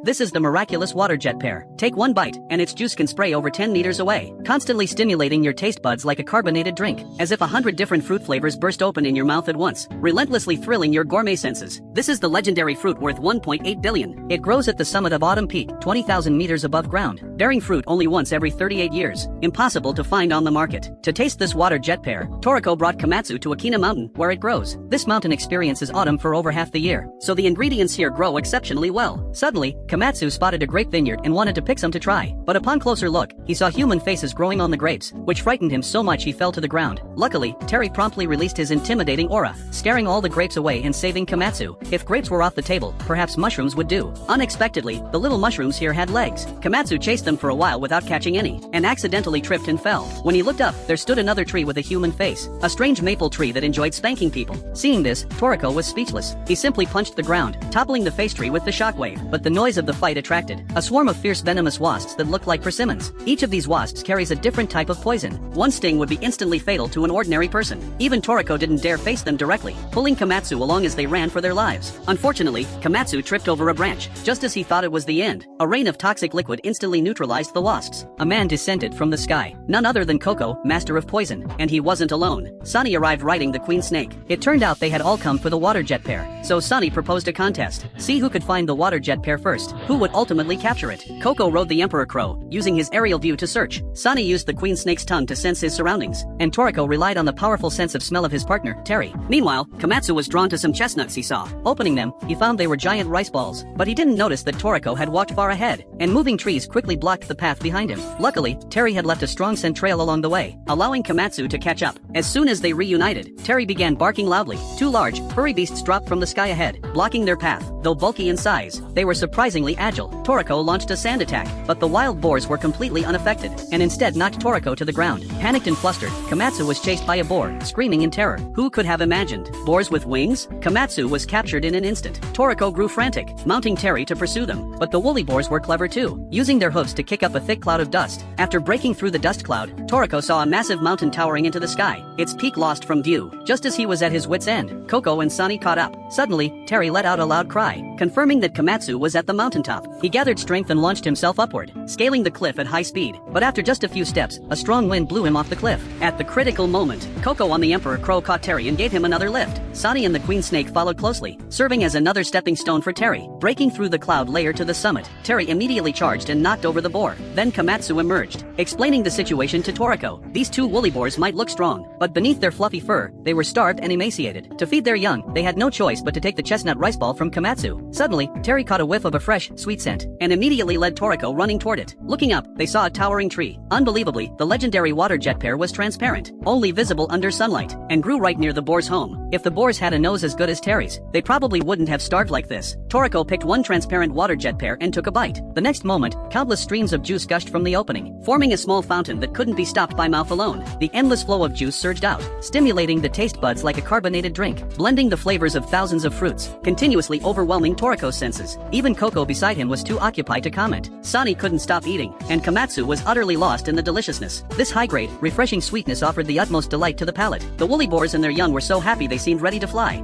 This is the miraculous water jet pear. Take one bite, and its juice can spray over 10 meters away, constantly stimulating your taste buds like a carbonated drink, as if 100 different fruit flavors burst open in your mouth at once, relentlessly thrilling your gourmet senses. This is the legendary fruit worth $1.8 billion. It grows at the summit of Autumn Peak, 20,000 meters above ground, bearing fruit only once every 38 years. Impossible to find on the market. To taste this water jet pear, Toriko brought Komatsu to Akina Mountain, where it grows. This mountain experiences autumn for over half the year, so the ingredients here grow exceptionally well. Suddenly, Komatsu spotted a grape vineyard and wanted to pick some to try, but upon closer look, he saw human faces growing on the grapes, which frightened him so much he fell to the ground. Luckily, Terry promptly released his intimidating aura, scaring all the grapes away and saving Komatsu. If grapes were off the table, perhaps mushrooms would do. Unexpectedly, the little mushrooms here had legs. Komatsu chased them for a while without catching any, and accidentally tripped and fell. When he looked up, there stood another tree with a human face, a strange maple tree that enjoyed spanking people. Seeing this, Toriko was speechless. He simply punched the ground, toppling the face tree with the shockwave. But the noise of the fight attracted a swarm of fierce venomous wasps that looked like persimmons. Each of these wasps carries a different type of poison. One sting would be instantly fatal to an ordinary person. Even Toriko didn't dare face them directly, pulling Komatsu along as they ran for their lives. Unfortunately, Komatsu tripped over a branch. Just as he thought it was the end, a rain of toxic liquid instantly neutralized the wasps. A man descended from the sky, none other than Koko, master of poison. And he wasn't alone. Sunny arrived riding the queen snake. It turned out they had all come for the water jet pear, so Sunny proposed a contest. See who could find the water jet pear first, who would ultimately capture it. Koko rode the emperor crow, using his aerial view to search. Sunny used the queen snake's tongue to sense his surroundings, and Toriko relied on the powerful sense of smell of his partner, Terry. Meanwhile, Komatsu was drawn to some chestnuts he saw. Opening them, he found they were giant rice balls, but he didn't notice that Toriko had walked far ahead, and moving trees quickly blocked the path behind him. Luckily, Terry had left a strong scent trail along the way, allowing Komatsu to catch up. As soon as they reunited, Terry began barking loudly. Two large, furry beasts dropped from the sky ahead, blocking their path. Though bulky in size, they were surprisingly agile. Toriko launched a sand attack, but the wild boars were completely unaffected, and instead knocked Toriko to the ground. Panicked and flustered, Komatsu was chased by a boar, screaming in terror. Who could have imagined? Boars with wings? Komatsu was captured in an instant. Toriko grew frantic, mounting Terry to pursue them, but the woolly boars were clever too, using their hooves to kick up a thick cloud of dust. After breaking through the dust cloud, Toriko saw a massive mountain towering into the sky, its peak lost from view. Just as he was at his wit's end, Koko and Sunny caught up. Suddenly, Terry let out a loud cry, confirming that Komatsu was at the mountaintop. He gathered strength and launched himself upward, scaling the cliff at high speed. But after just a few steps, a strong wind blew him off the cliff. At the critical moment, Koko on the Emperor Crow caught Terry and gave him another lift. Sunny and the Queen Snake followed closely, serving as another stepping stone for Terry. Breaking through the cloud layer to the summit, Terry immediately charged and knocked over the boar. Then Komatsu emerged, explaining the situation to Toriko. These two woolly boars might look strong, but beneath their fluffy fur, they were starved and emaciated. To feed their young, they had no choice but to take the chestnut rice ball from Komatsu. Suddenly, Terry caught a whiff of a fresh, sweet scent, and immediately led Toriko running toward it. Looking up, they saw a towering tree. Unbelievably, the legendary water jet pear was transparent, only visible under sunlight, and grew right near the boar's home. If the boars had a nose as good as Terry's, they probably wouldn't have starved like this. Toriko picked one transparent water jet pear and took a bite. The next moment, countless streams of juice gushed from the opening, forming a small fountain that couldn't be stopped by mouth alone. The endless flow of juice surged out, stimulating the taste buds like a carbonated drink, blending the flavors of thousands of fruits, continuously overwhelming Toriko's senses. Even Koko beside him was too occupied to comment. Sunny couldn't stop eating, and Komatsu was utterly lost in the deliciousness. This high-grade, refreshing sweetness offered the utmost delight to the palate. The woolly boars and their young were so happy they seemed ready to fly.